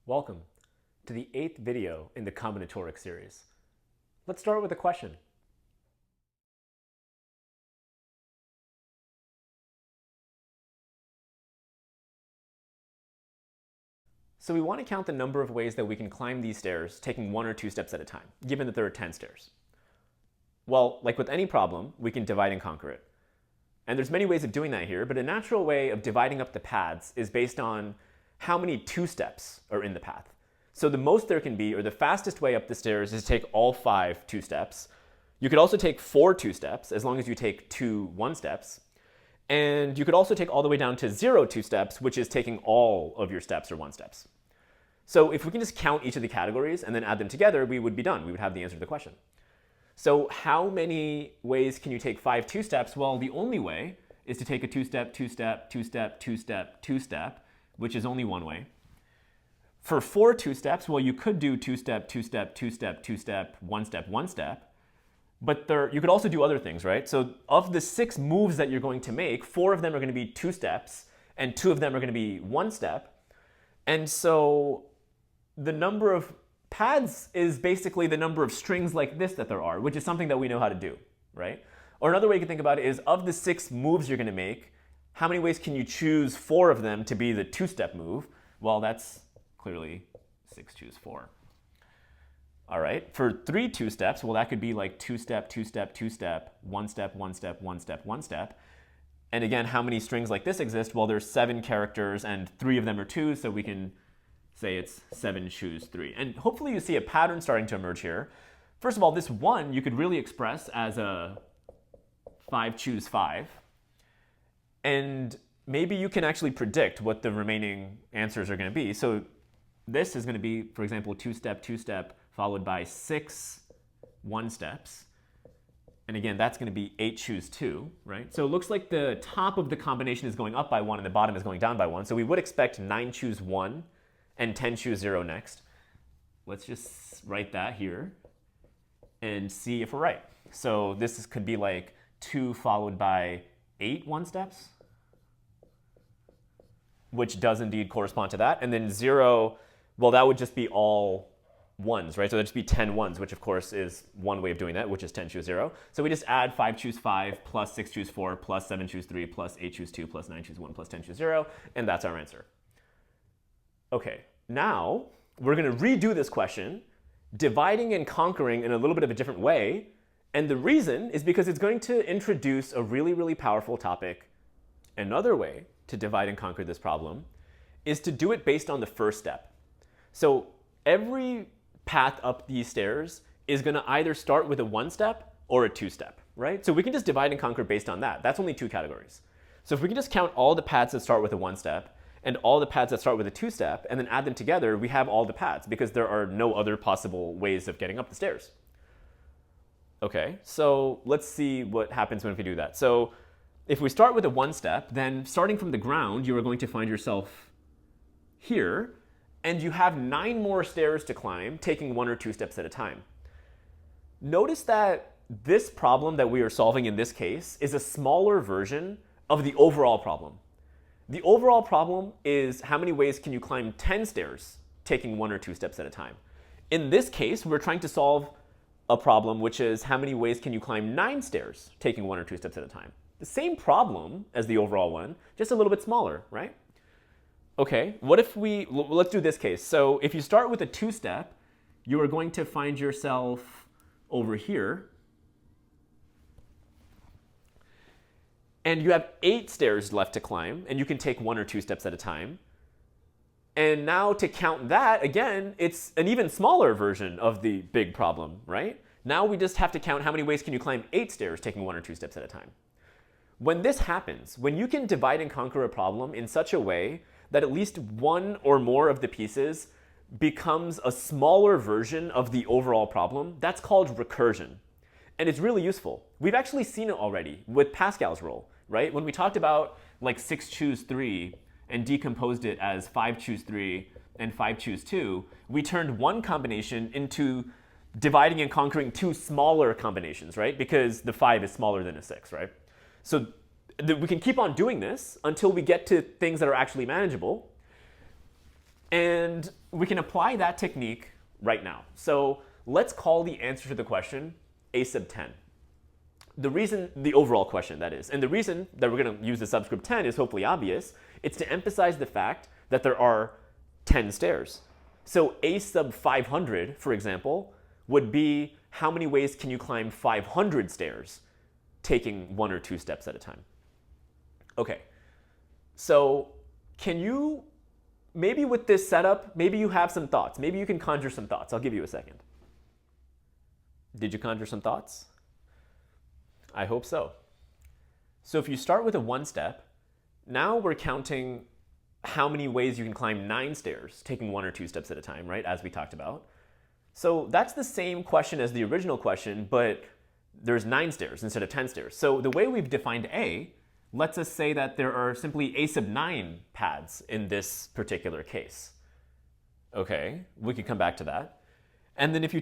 Welcome to the 8th video in the Combinatorics series. Let's start with a question. So we want to count the number of ways that we can climb these stairs taking 1 or 2 steps at a time, given that there are 10 stairs. Well, like with any problem, we can divide and conquer it. And there's many ways of doing that here, but a natural way of dividing up the paths is based on how many 2 steps are in the path. So the most there can be, or the fastest way up the stairs, is to take all 5 2 steps. You could also take 4 2 steps, as long as you take 2 1 steps. And you could also take all the way down to 0 2 steps, which is taking all of your steps or 1 steps. So if we can just count each of the categories and then add them together, we would be done. We would have the answer to the question. So how many ways can you take 5 2 steps? Well, the only way is to take a 2 step, 2 step, 2 step, 2 step, 2 step, which is only one way. For 4 2 steps, well, you could do 2 step, 2 step, 2 step, 2 step, 1 step, 1 step. But you could also do other things, right? So of the 6 moves that you're going to make, 4 of them are going to be 2 steps, and 2 of them are going to be 1 step. And so the number of paths is basically the number of strings like this that there are, which is something that we know how to do, right? Or another way you can think about it is, of the 6 moves you're going to make, how many ways can you choose 4 of them to be the 2-step move? Well, that's clearly 6 choose 4. All right, for 3 2 steps, well, that could be like 2 step, 2 step, 2 step, 1 step, 1 step, 1 step, 1 step. And again, how many strings like this exist? Well, there's 7 characters and 3 of them are 2, so we can say it's 7 choose 3. And hopefully you see a pattern starting to emerge here. First of all, this 1 you could really express as a 5 choose 5. And maybe you can actually predict what the remaining answers are going to be. So this is going to be, for example, 2 step, 2 step, followed by 6 1 steps. And again, that's going to be 8 choose 2, right? So it looks like the top of the combination is going up by 1 and the bottom is going down by 1. So we would expect 9 choose 1 and 10 choose 0 next. Let's just write that here and see if we're right. So this could be like 2 followed by 8 1 steps, which does indeed correspond to that. And then 0, well, that would just be all 1s, right? So that'd just be 10 1s, which of course is one way of doing that, which is 10 choose 0. So we just add 5 choose 5 plus 6 choose 4 plus 7 choose 3 plus 8 choose 2 plus 9 choose 1 plus 10 choose 0, and that's our answer. Okay, now we're going to redo this question, dividing and conquering in a little bit of a different way. And the reason is because it's going to introduce a really, really powerful topic. Another way to divide and conquer this problem is to do it based on the first step. So every path up these stairs is going to either start with a 1 step or a 2 step, right? So we can just divide and conquer based on that. That's only 2 categories. So if we can just count all the paths that start with a 1 step and all the paths that start with a 2 step and then add them together, we have all the paths because there are no other possible ways of getting up the stairs. Okay, so let's see what happens when we do that. So if we start with a 1 step, then starting from the ground, you are going to find yourself here, and you have 9 more stairs to climb, taking 1 or 2 steps at a time. Notice that this problem that we are solving in this case is a smaller version of the overall problem. The overall problem is how many ways can you climb 10 stairs, taking 1 or 2 steps at a time. In this case, we're trying to solve a problem which is how many ways can you climb 9 stairs, taking 1 or 2 steps at a time. The same problem as the overall one, just a little bit smaller, right? Okay, what if let's do this case. So if you start with a 2 step, you are going to find yourself over here. And you have 8 stairs left to climb, and you can take 1 or 2 steps at a time. And now to count that, again, it's an even smaller version of the big problem, right? Now we just have to count how many ways can you climb 8 stairs, taking 1 or 2 steps at a time. When this happens, when you can divide and conquer a problem in such a way that at least one or more of the pieces becomes a smaller version of the overall problem, that's called recursion. And it's really useful. We've actually seen it already with Pascal's rule, right? When we talked about like 6 choose 3 and decomposed it as 5 choose 3 and 5 choose 2, we turned one combination into dividing and conquering 2 smaller combinations, right? Because the 5 is smaller than a 6, right? So we can keep on doing this until we get to things that are actually manageable. And we can apply that technique right now. So let's call the answer to the question a sub 10. The overall question, that is. And the reason that we're going to use the subscript 10 is hopefully obvious. It's to emphasize the fact that there are 10 stairs. So a sub 500, for example, would be how many ways can you climb 500 stairs, taking 1 or 2 steps at a time. Okay, so can you, maybe with this setup, maybe you have some thoughts. Maybe you can conjure some thoughts. I'll give you a second. Did you conjure some thoughts? I hope so. So if you start with a 1 step, now we're counting how many ways you can climb 9 stairs, taking 1 or 2 steps at a time, right, as we talked about. So that's the same question as the original question, but there's 9 stairs instead of 10 stairs. So the way we've defined A lets us say that there are simply a sub 9 paths in this particular case. Okay, we could come back to that. And then if you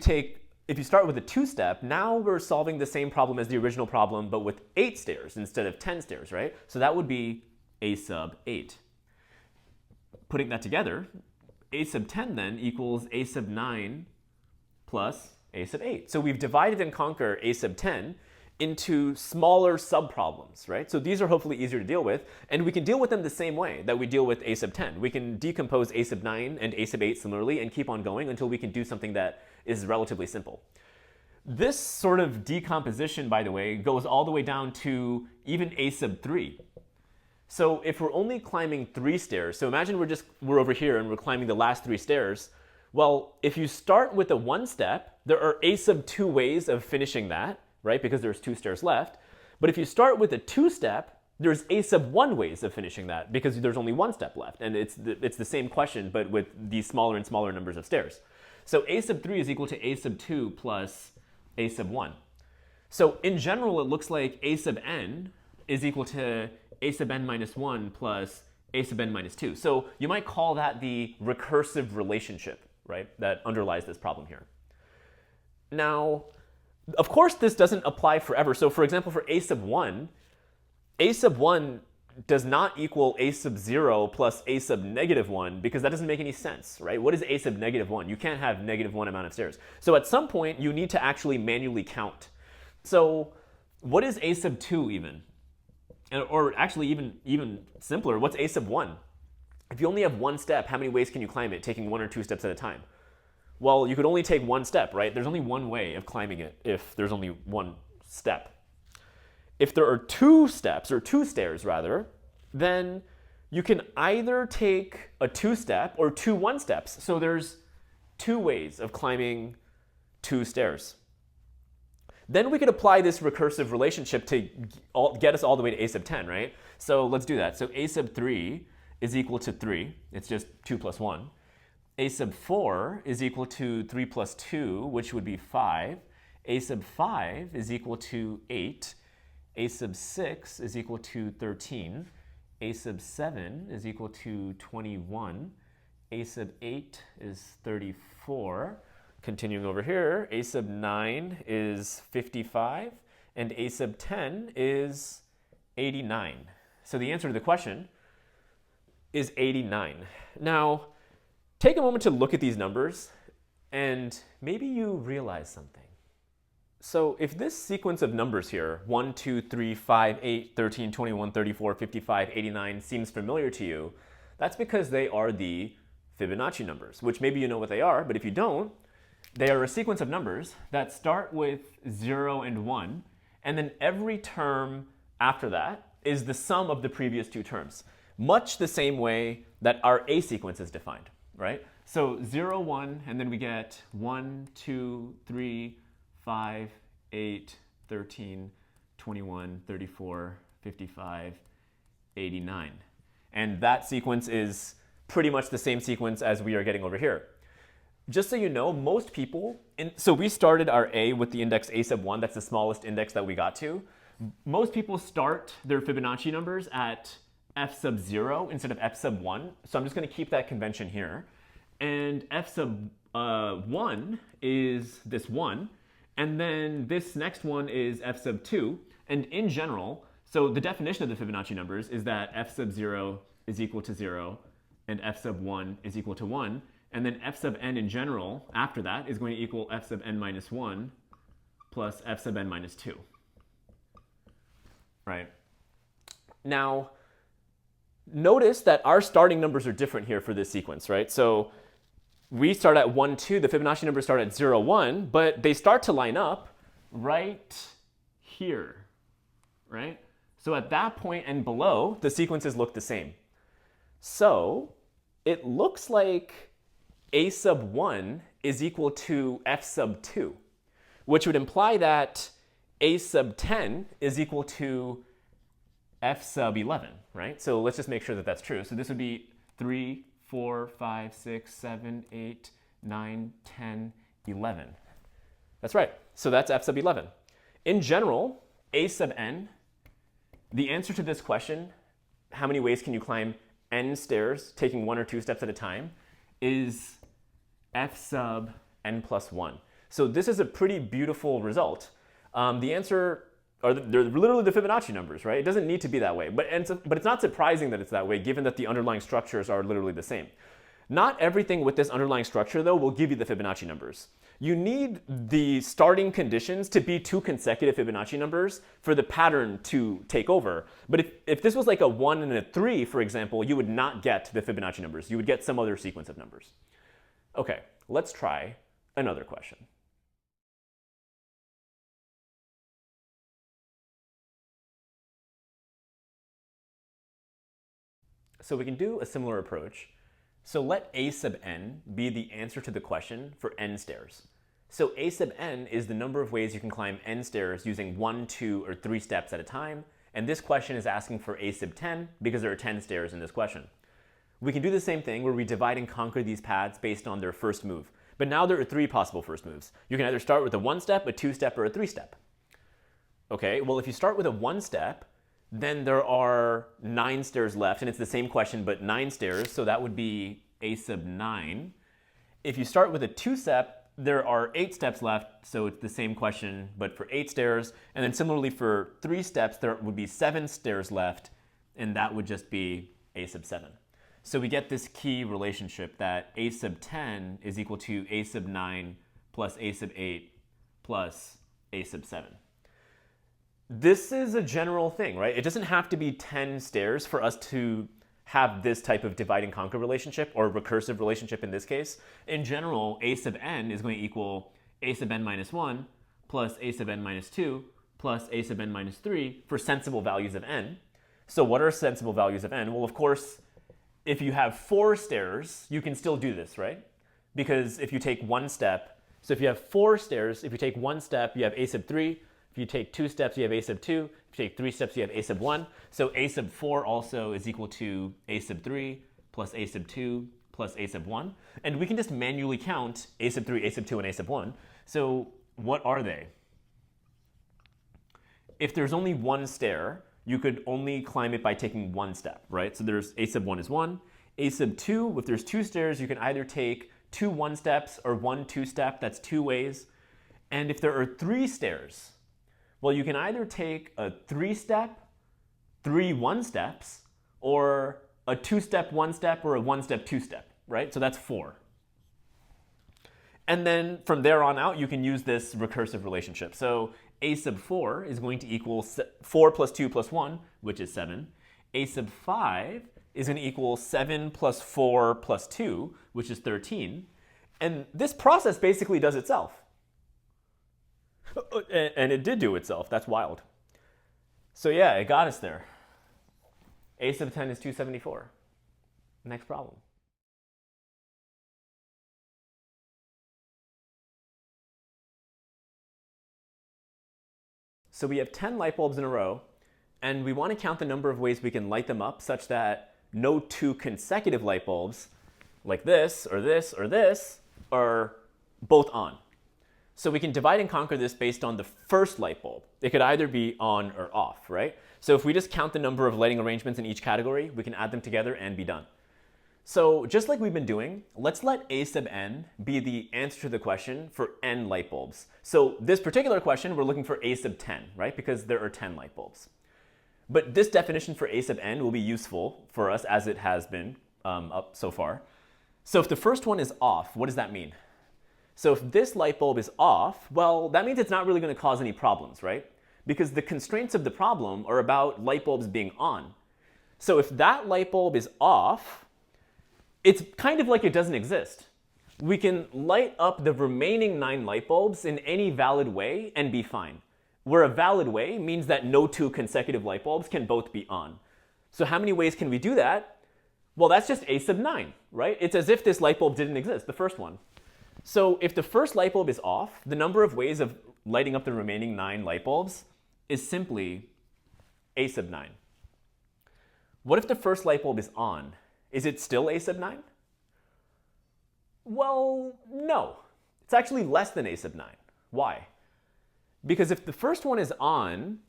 start with a 2-step, now we're solving the same problem as the original problem, but with 8 stairs instead of 10 stairs, right? So that would be a sub 8. Putting that together, a sub 10 then equals a sub 9 plus a sub 8. So we've divided and conquered a sub 10 into smaller subproblems, right? So these are hopefully easier to deal with, and we can deal with them the same way that we deal with a sub 10. We can decompose a sub 9 and a sub 8 similarly and keep on going until we can do something that is relatively simple. This sort of decomposition, by the way, goes all the way down to even a sub 3. So if we're only climbing 3 stairs, so imagine we're over here and we're climbing the last 3 stairs. Well, if you start with a 1 step, there are a sub 2 ways of finishing that, right? Because there's 2 stairs left. But if you start with a 2-step, there's a sub 1 ways of finishing that because there's only 1 step left. And it's the same question, but with these smaller and smaller numbers of stairs. So a sub 3 is equal to a sub 2 plus a sub 1. So in general, it looks like a sub n is equal to a sub n minus 1 plus a sub n minus 2. So you might call that the recursive relationship, right, that underlies this problem here. Now, of course, this doesn't apply forever. So for example, for a sub 1 does not equal a sub 0 plus a sub negative 1 because that doesn't make any sense, right? What is a sub negative 1? You can't have negative 1 amount of stairs. So at some point, you need to actually manually count. So what is a sub 2 even? Or actually even simpler, what's a sub 1? If you only have 1 step, how many ways can you climb it, taking 1 or 2 steps at a time? Well, you could only take 1 step, right? There's only 1 way of climbing it if there's only 1 step. If there are 2 steps, or 2 stairs rather, then you can either take a 2-step or 2 1-steps. So there's 2 ways of climbing 2 stairs. Then we could apply this recursive relationship to get us all the way to a sub 10, right? So let's do that. So a sub 3 is equal to 3. It's just 2 plus 1. A sub 4 is equal to 3 plus 2, which would be 5. A sub 5 is equal to 8. A sub 6 is equal to 13. A sub 7 is equal to 21. A sub 8 is 34. Continuing over here, a sub 9 is 55, and a sub 10 is 89. So the answer to the question is 89. Now, take a moment to look at these numbers, and maybe you realize something. So if this sequence of numbers here, 1, 2, 3, 5, 8, 13, 21, 34, 55, 89, seems familiar to you, that's because they are the Fibonacci numbers, which maybe you know what they are, but if you don't, they are a sequence of numbers that start with 0 and 1, and then every term after that is the sum of the previous 2 terms, much the same way that our A sequence is defined, right? So 0, 1, and then we get 1, 2, 3, 5, 8, 13, 21, 34, 55, 89. And that sequence is pretty much the same sequence as we are getting over here. Just so you know, most people, so we started our A with the index a sub 1, that's the smallest index that we got to. Most people start their Fibonacci numbers at f sub 0 instead of f sub 1, so I'm just going to keep that convention here. And f sub 1 is this 1, and then this next one is f sub 2, and in general, so the definition of the Fibonacci numbers is that f sub 0 is equal to 0, and f sub 1 is equal to 1. And then f sub n in general, after that, is going to equal f sub n minus 1 plus f sub n minus 2. Right? Now, notice that our starting numbers are different here for this sequence, right? So we start at 1, 2. The Fibonacci numbers start at 0, 1. But they start to line up right here, right? So at that point and below, the sequences look the same. So it looks like a sub 1 is equal to f sub 2, which would imply that a sub 10 is equal to f sub 11, right? So let's just make sure that that's true. So this would be 3, 4, 5, 6, 7, 8, 9, 10, 11. That's right. So that's f sub 11. In general, a sub n, the answer to this question, how many ways can you climb n stairs, taking 1 or 2 steps at a time, is f sub n plus 1. So this is a pretty beautiful result. The answer, they're literally the Fibonacci numbers, right? It doesn't need to be that way. But it's not surprising that it's that way, given that the underlying structures are literally the same. Not everything with this underlying structure, though, will give you the Fibonacci numbers. You need the starting conditions to be 2 consecutive Fibonacci numbers for the pattern to take over. But if this was like a 1 and a 3, for example, you would not get the Fibonacci numbers. You would get some other sequence of numbers. Okay, let's try another question. So we can do a similar approach. So let a sub n be the answer to the question for n stairs. So a sub n is the number of ways you can climb n stairs using 1, 2, or 3 steps at a time. And this question is asking for a sub 10 because there are 10 stairs in this question. We can do the same thing where we divide and conquer these paths based on their first move. But now there are 3 possible first moves. You can either start with a 1-step, a 2-step, or a 3-step. Okay, well, if you start with a 1-step, then there are 9 stairs left, and it's the same question, but 9 stairs, so that would be a sub 9. If you start with a 2-step, there are 8 steps left, so it's the same question, but for 8 stairs. And then similarly for 3 steps, there would be 7 stairs left, and that would just be a sub 7. So we get this key relationship that a sub 10 is equal to a sub 9 plus a sub 8 plus a sub 7. This is a general thing, right? It doesn't have to be 10 stairs for us to have this type of divide and conquer relationship, or recursive relationship in this case. In general, a sub n is going to equal a sub n minus 1 plus a sub n minus 2 plus a sub n minus 3 for sensible values of n. So what are sensible values of n? Well, of course, if you have 4 stairs, you can still do this, right? Because if you take 1 step, so if you have 4 stairs, if you take 1 step, you have a sub 3. If you take 2 steps, you have a sub 2. If you take 3 steps, you have a sub 1. So a sub 4 also is equal to a sub 3 plus a sub 2 plus a sub 1. And we can just manually count a sub 3, a sub 2, and a sub 1. So what are they? If there's only 1 stair, you could only climb it by taking 1 step, right? So there's a sub 1 is 1. A sub 2, if there's 2 stairs, you can either take 2 1-steps or 1 2-step. That's 2 ways. And if there are 3 stairs, well, you can either take a 3-step, 3 1-steps, or a 2-step 1-step or a 1-step 2-step, right? So that's 4. And then from there on out, you can use this recursive relationship. So a sub 4 is going to equal 4 plus 2 plus 1, which is 7. A sub 5 is going to equal 7 plus 4 plus 2, which is 13. And this process basically does itself. And it did do itself. That's wild. So yeah, it got us there. A sub 10 is 274. Next problem. So we have 10 light bulbs in a row, and we want to count the number of ways we can light them up such that no 2 consecutive light bulbs, like this, or this, or this, are both on. So we can divide and conquer this based on the first light bulb. It could either be on or off, right? So if we just count the number of lighting arrangements in each category, we can add them together and be done. So just like we've been doing, let's let a sub n be the answer to the question for n light bulbs. So this particular question, we're looking for a sub 10, right? Because there are 10 light bulbs. But this definition for a sub n will be useful for us, as it has been up so far. So if the first one is off, what does that mean? So if this light bulb is off, well, that means it's not really going to cause any problems, right? Because the constraints of the problem are about light bulbs being on. So if that light bulb is off, it's kind of like it doesn't exist. We can light up the remaining 9 light bulbs in any valid way and be fine. Where a valid way means that no 2 consecutive light bulbs can both be on. So how many ways can we do that? Well, that's just a sub 9, right? It's as if this light bulb didn't exist, the first one. So if the first light bulb is off, the number of ways of lighting up the remaining 9 light bulbs is simply a sub 9. What if the first light bulb is on? Is it still a sub 9? Well, no. It's actually less than a sub 9. Why? Because if the first one is on,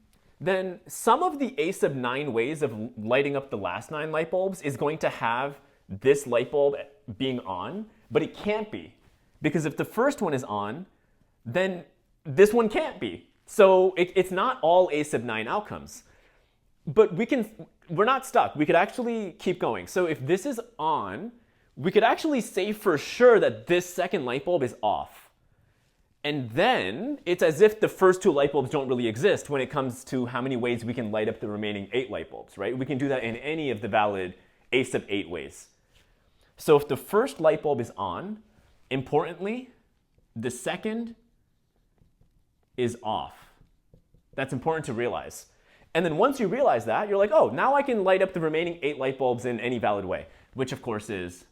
then some of the a sub 9 ways of lighting up the last 9 light bulbs is going to have this light bulb being on, but it can't be. Because if the first one is on, then this one can't be. So it's not all a sub 9 outcomes. But we're not stuck. We could actually keep going. So if this is on, we could actually say for sure that this second light bulb is off. And then it's as if the first 2 light bulbs don't really exist when it comes to how many ways we can light up the remaining 8 light bulbs, right? We can do that in any of the valid a sub 8 ways. So if the first light bulb is on, importantly, the second is off. That's important to realize. And then once you realize that, you're like, oh, now I can light up the remaining 8 light bulbs in any valid way, which of course is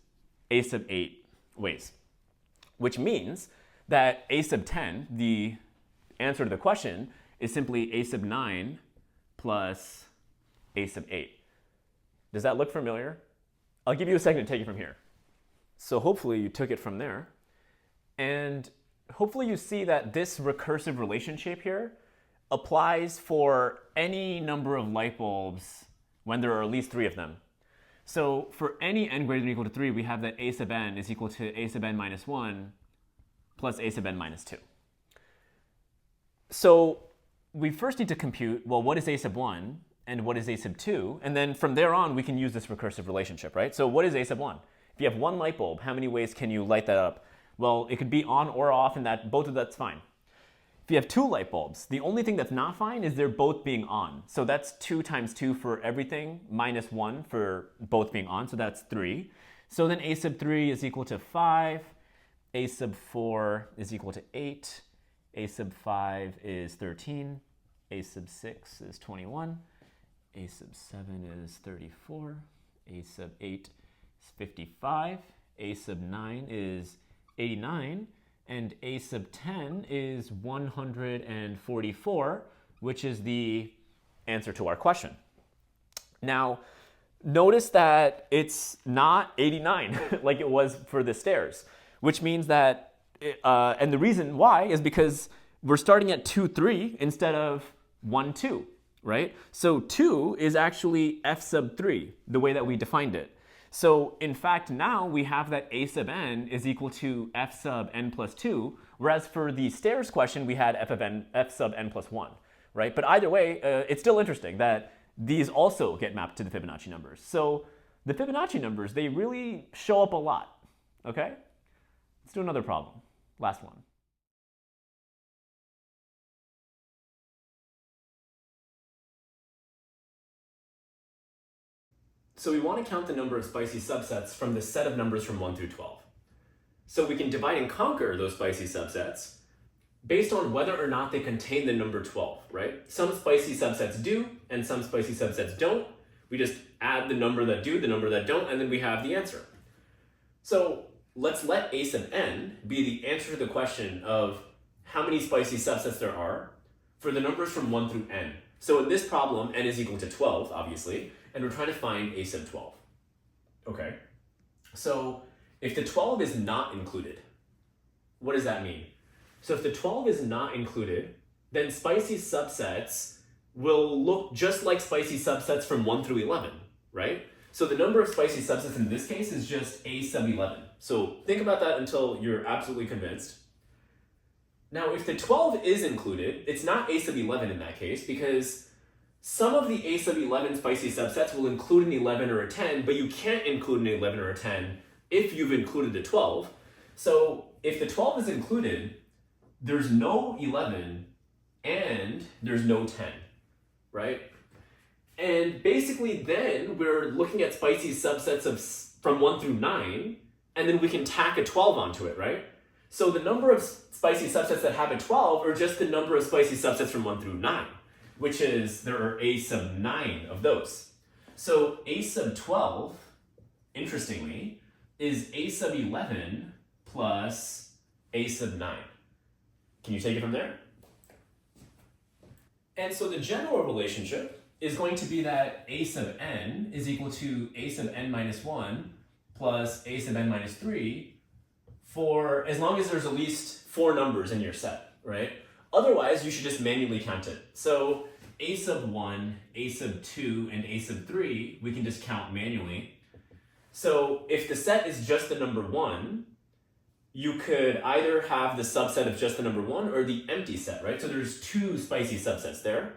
a sub 8 ways. Which means that a sub 10, the answer to the question, is simply a sub 9 plus a sub 8. Does that look familiar? I'll give you a second to take it from here. So hopefully you took it from there. And hopefully you see that this recursive relationship here applies for any number of light bulbs when there are at least 3 of them. So for any n greater than or equal to 3, we have that a sub n is equal to a sub n minus 1 plus a sub n minus 2. So we first need to compute, well, what is a sub 1 and what is a sub 2? And then from there on, we can use this recursive relationship, right? So what is a sub 1? If you have 1 light bulb, how many ways can you light that up? Well, it could be on or off, and both of that's fine. If you have 2 light bulbs, the only thing that's not fine is they're both being on. So that's 2 times 2 for everything, minus 1 for both being on, so that's 3. So then a sub 3 is equal to 5, a sub 4 is equal to 8, a sub 5 is 13, a sub 6 is 21, a sub 7 is 34, a sub 8 is 55, a sub 9 is 89, and a sub 10 is 144, which is the answer to our question. Now, notice that it's not 89 like it was for the stairs, which means that, and the reason why is because we're starting at 2, 3 instead of 1, 2, right? So 2 is actually f sub 3, the way that we defined it. So in fact, now we have that a sub n is equal to f sub n plus 2, whereas for the stairs question, we had f sub n plus 1, right? But either way, it's still interesting that these also get mapped to the Fibonacci numbers. So the Fibonacci numbers, they really show up a lot, okay? Let's do another problem, last one. So we want to count the number of spicy subsets from the set of numbers from 1 through 12. So we can divide and conquer those spicy subsets based on whether or not they contain the number 12, right? Some spicy subsets do, and some spicy subsets don't. We just add the number that do, the number that don't, and then we have the answer. So let's let a sub n be the answer to the question of how many spicy subsets there are for the numbers from 1 through n. So in this problem, n is equal to 12, obviously, and we're trying to find a sub 12. Okay, so if the 12 is not included, what does that mean? So if the 12 is not included, then spicy subsets will look just like spicy subsets from 1 through 11, right? So the number of spicy subsets in this case is just a sub 11. So think about that until you're absolutely convinced. Now, if the 12 is included, it's not a sub 11 in that case, because Some of the a sub 11 spicy subsets will include an 11 or a 10, but you can't include an 11 or a 10 if you've included a 12. So if the 12 is included, there's no 11 and there's no 10, right? And basically then we're looking at spicy subsets of from 1 through 9, and then we can tack a 12 onto it, right? So the number of spicy subsets that have a 12 are just the number of spicy subsets from 1 through 9, which is there are a sub 9 of those. So a sub 12, interestingly, is a sub 11 plus a sub 9. Can you take it from there? And so the general relationship is going to be that a sub n is equal to a sub n minus 1 plus a sub n minus 3 for as long as there's at least 4 numbers in your set, right? Otherwise, you should just manually count it. So a sub 1, a sub 2, and a sub 3, we can just count manually. So if the set is just the number 1, you could either have the subset of just the number 1 or the empty set, right? So there's 2 spicy subsets there.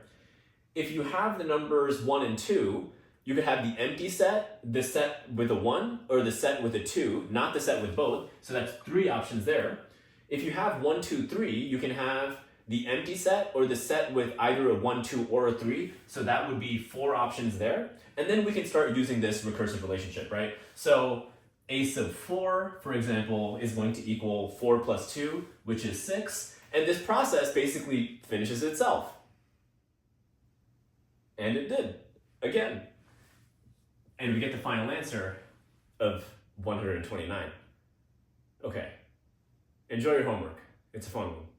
If you have the numbers 1 and 2, you could have the empty set, the set with a 1, or the set with a 2, not the set with both. So that's 3 options there. If you have 1, 2, 3, you can have the empty set or the set with either a 1, 2, or a 3. So that would be 4 options there. And then we can start using this recursive relationship, right? So a sub 4, for example, is going to equal 4 plus 2, which is 6. And this process basically finishes itself. And it did, again. And we get the final answer of 129. Okay, enjoy your homework. It's a fun one.